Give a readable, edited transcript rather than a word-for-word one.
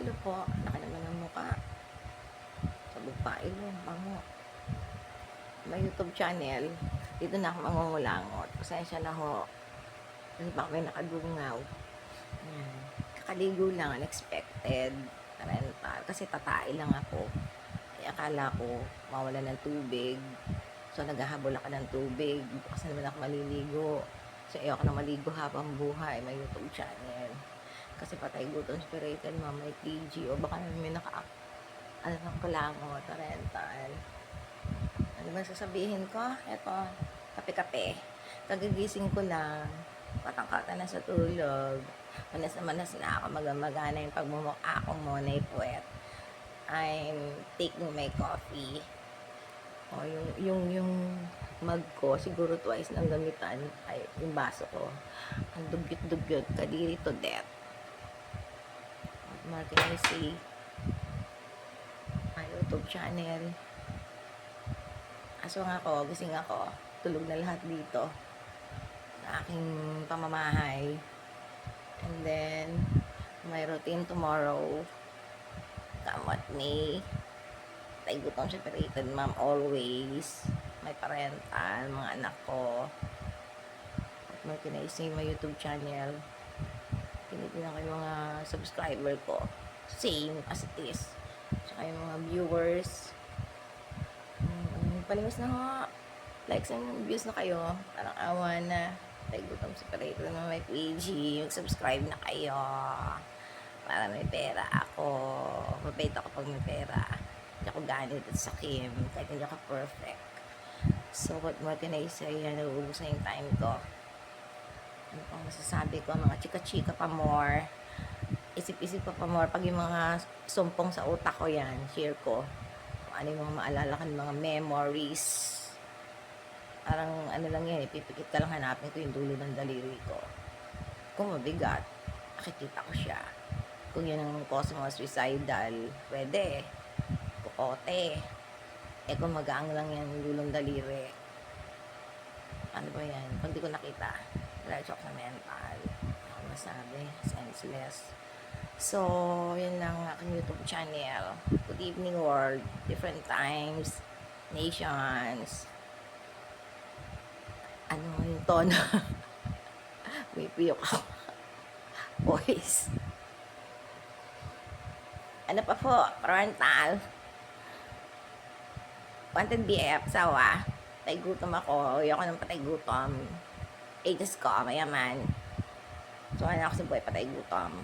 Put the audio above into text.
Hello po, laki naman ng mukha. Sabog pa ilong, bango. May YouTube channel. Dito na ako mangungulangot. Pasensya na ho. Kasi baka may nakadungaw. Ayan. Kakaligo lang, unexpected. Rental. Kasi tatai lang ako. Ay akala ko, mawala ng tubig. So, naghahabol ako ng tubig. Bukas na naman ako maliligo. So, ayoko na maligo habang buhay. May YouTube channel. Kasi patay gutom inspirated, may TG. O baka naman may ano ng kulangot, rental. Ano ba sasabihin ko? Eto, kape-kape. Kagigising ko lang. Patangkata na sa tulog. Manas na manas na ako. Magamagana yung pagmumukha akong monay puwet. I'm taking my coffee. O, yung mug ko, siguro twice nang gamitan. Ay, yung baso ko. Ang dugyot-dugyot. Kadiri to death. What can I say? My YouTube channel. Aso nga ako, gising ako. Tulog na lahat dito. Sa aking pamamahay. And then, my routine tomorrow. Come with me. Tay gutom separated, ma'am, always. May parental, mga anak ko. At may kinaising my YouTube channel. Tinitingnan ko yung mga subscriber ko. Same as it is. Tsaka yung mga viewers. Palimos na ho. Likes and views na kayo. Parang awa na. Tay gutom separated na may page. Mag-subscribe na kayo. Para may pera ako. Mabait ako pag may pera. Hindi ako ganit at sakim. Kahit hindi ako perfect. So, what more can I say? Nauubos na yung time ko. Ano pang masasabi ko? Mga chika-chika pa more. Isip-isip pa more. Pag yung mga sumpong sa utak ko yan, share ko. Kung ano yung mga maalala ka ng mga memories. Parang ano lang yan, ipipikit ka lang hanapin ko yung dulo ng daliri ko. Kung mabigat, nakikita ko siya. Kung yun ang cosmos suicidal, pwede. Kukote. Eh kung magaang lang yan yung dulong daliri, ano ba yan? Kung di ko nakita, lalachok sa mental. Ako masabi, senseless. So, yun lang ang aking YouTube channel. Good evening world. Different times, nations. Ano yung tono? May piyok ako. Voice. Ano pa po? Parental. Wanted BF, sawa. Patay gutom ako. Ayoko ng patay gutom. Ages ko, mayaman. So, ano ako sa buhay, patay gutom.